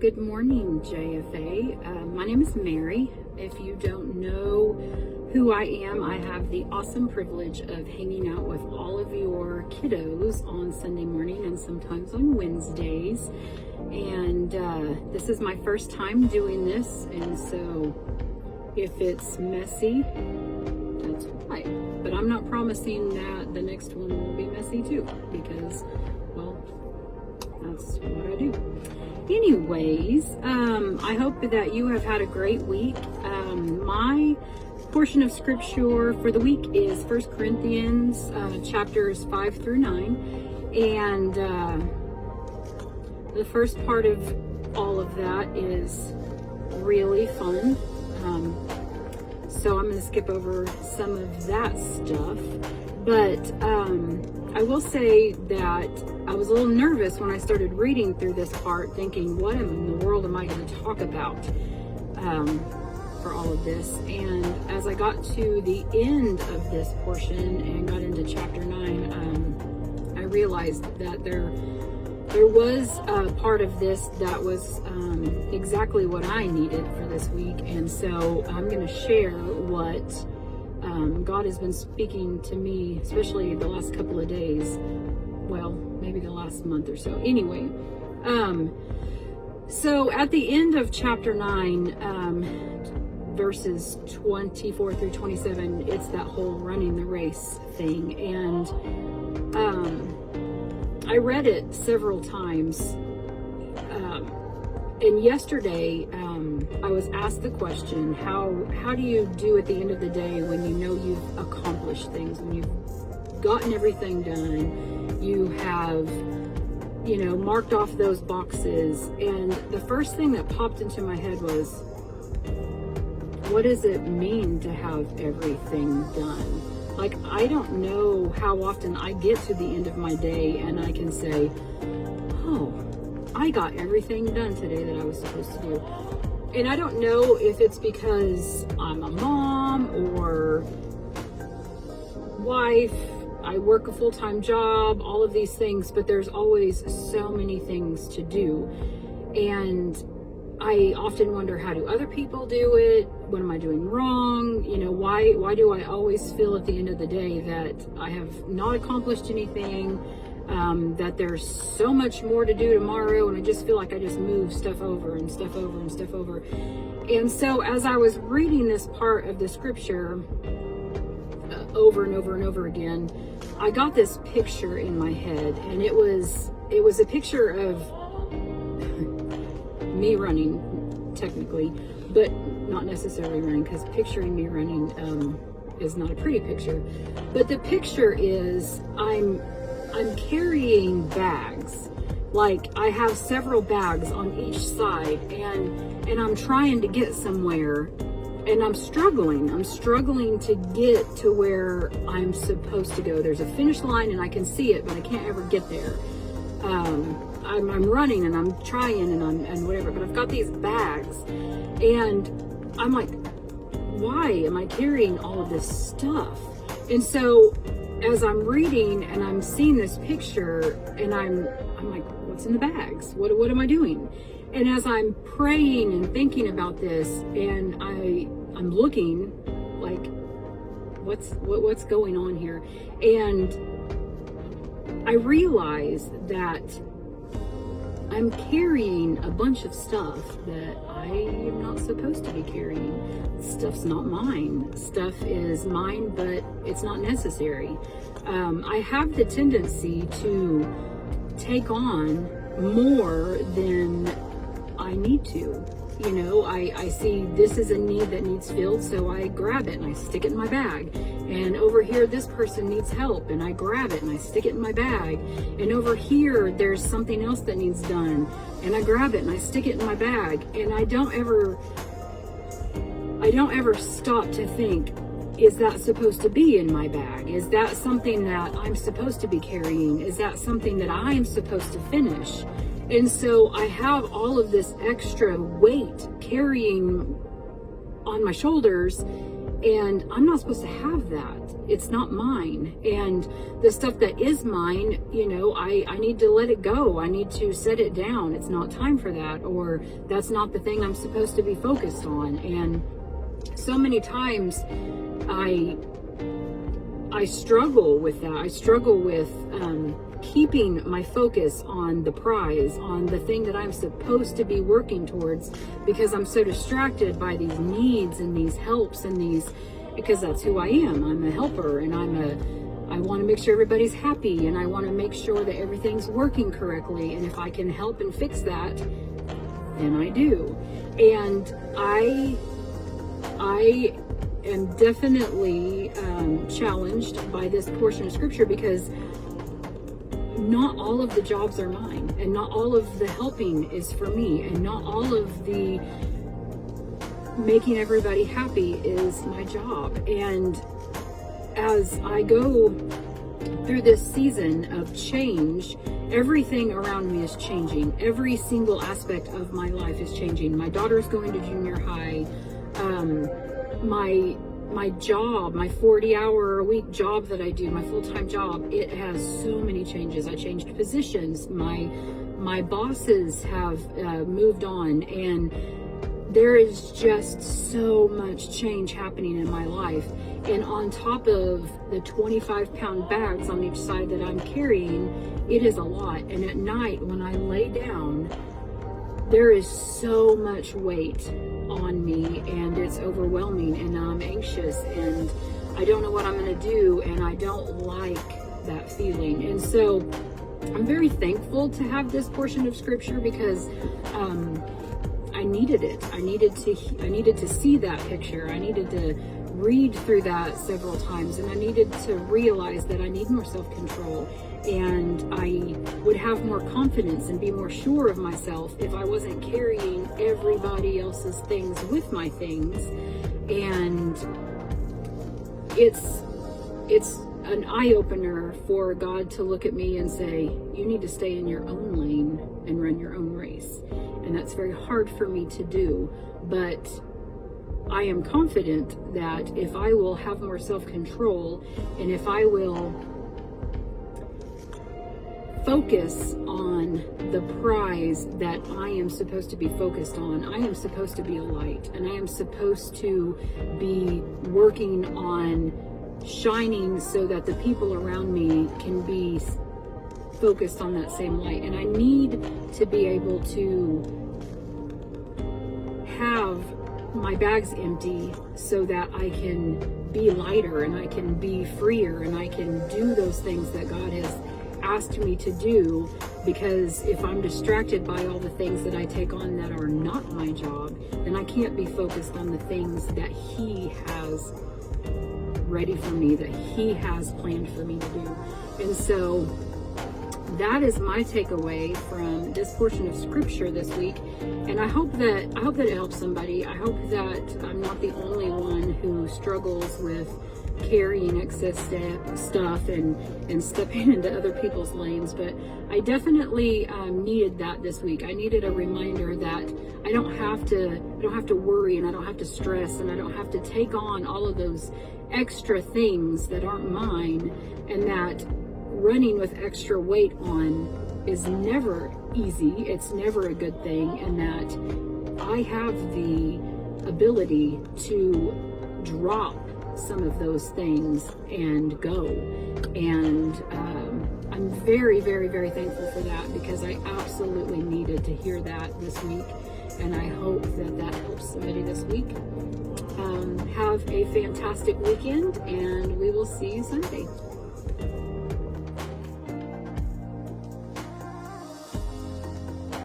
Good morning, JFA. My name is Mary. If you don't know who I am, I have the awesome privilege of hanging out with all of your kiddos on Sunday morning and sometimes on Wednesdays. And this is my first time doing this, and so if it's messy, that's why. But I'm not promising that the next one will be messy too, because, well, that's what I do. Anyways, I hope that you have had a great week. My portion of scripture for the week is 1 Corinthians chapters 5 through 9. And the first part of all of that is really fun. So I'm going to skip over some of that stuff. But I will say that I was a little nervous when I started reading through this part, thinking, what in the world am I going to talk about for all of this? And as I got to the end of this portion and got into chapter 9, I realized that there was a part of this that was exactly what I needed for this week. And so I'm going to share what God has been speaking to me, especially the last couple of days. Well, maybe the last month or so. Anyway, so at the end of chapter 9, verses 24 through 27, it's that whole running the race thing. And I read it several times. And yesterday, I was asked the question, how do you do at the end of the day when you know you've accomplished things, when you've gotten everything done, you have, marked off those boxes? And the first thing that popped into my head was, what does it mean to have everything done? Like, I don't know how often I get to the end of my day and I can say, oh, I got everything done today that I was supposed to do. And I don't know if it's because I'm a mom or wife, I work a full-time job, all of these things, but there's always so many things to do. And I often wonder, how do other people do it? What am I doing wrong? Why do I always feel at the end of the day that I have not accomplished anything? That there's so much more to do tomorrow, and I just feel like I just move stuff over and stuff over and stuff over. And so as I was reading this part of the scripture over and over and over again, I got this picture in my head, and it was a picture of me running, technically, but not necessarily running, because picturing me running is not a pretty picture. But the picture is I'm carrying bags. Like, I have several bags on each side, and I'm trying to get somewhere, and I'm struggling to get to where I'm supposed to go. There's a finish line and I can see it, but I can't ever get there. I'm running and I'm trying and whatever, but I've got these bags, and I'm like, why am I carrying all of this stuff? And so as I'm reading and I'm seeing this picture, and I'm like, what's in the bags? What am I doing? And as I'm praying and thinking about this, and I'm looking like, what's going on here? And I realize that I'm carrying a bunch of stuff that I am not supposed to be carrying. Stuff's not mine. Stuff is mine, but it's not necessary. I have the tendency to take on more than I need to. I see this is a need that needs filled, so I grab it and I stick it in my bag. And over here, this person needs help, and I grab it and I stick it in my bag. And over here, there's something else that needs done, and I grab it and I stick it in my bag. And I don't ever stop to think, is that supposed to be in my bag? Is that something that I'm supposed to be carrying? Is that something that I am supposed to finish? And so I have all of this extra weight carrying on my shoulders, And I'm not supposed to have that. It's not mine. And the stuff that is mine, you know, I need to let it go. I need to set it down. It's not time for that, or that's not the thing I'm supposed to be focused on. And so many times I struggle with that. I struggle with keeping my focus on the prize, on the thing that I'm supposed to be working towards, because I'm so distracted by these needs and these helps and these, because that's who I am. I'm a helper, and I want to make sure everybody's happy, and I want to make sure that everything's working correctly. And if I can help and fix that, then I do. And I am definitely challenged by this portion of scripture, because not all of the jobs are mine, and not all of the helping is for me, and not all of the making everybody happy is my job. And as I go through this season of change, everything around me is changing. Every single aspect of my life is changing. My daughter's going to junior high. My job, my 40-hour-a-week job that I do, my full-time job, it has so many changes. I changed positions. My bosses have moved on, and there is just so much change happening in my life. And on top of the 25-pound bags on each side that I'm carrying, it is a lot. And at night, when I lay down, there is so much weight on me, and it's overwhelming, and I'm anxious, and I don't know what I'm going to do, and I don't like that feeling. And so I'm very thankful to have this portion of scripture, because I needed it. I needed to see that picture. I needed to read through that several times, and I needed to realize that I need more self-control, and I would have more confidence and be more sure of myself if I wasn't carrying everybody else's things with my things. And it's an eye-opener for God to look at me and say, you need to stay in your own lane and run your own race. And that's very hard for me to do, but I am confident that if I will have more self-control, and if I will focus on the prize that I am supposed to be focused on, I am supposed to be a light, and I am supposed to be working on shining so that the people around me can be focused on that same light. And I need to be able to have my bags empty so that I can be lighter, and I can be freer, and I can do those things that God has asked me to do. Because if I'm distracted by all the things that I take on that are not my job, then I can't be focused on the things that He has ready for me, that He has planned for me to do. And so that is my takeaway from this portion of scripture this week. And I hope that it helps somebody. I hope that I'm not the only one who struggles with carrying excess stuff and stepping into other people's lanes. But I definitely needed that this week. I needed a reminder that I don't have to worry, and I don't have to stress, and I don't have to take on all of those extra things that aren't mine, and that running with extra weight on is never easy. It's never a good thing, and that I have the ability to drop some of those things and go. And I'm very, very, very thankful for that, because I absolutely needed to hear that this week, and I hope that that helps somebody this week. Have a fantastic weekend, and we will see you Sunday.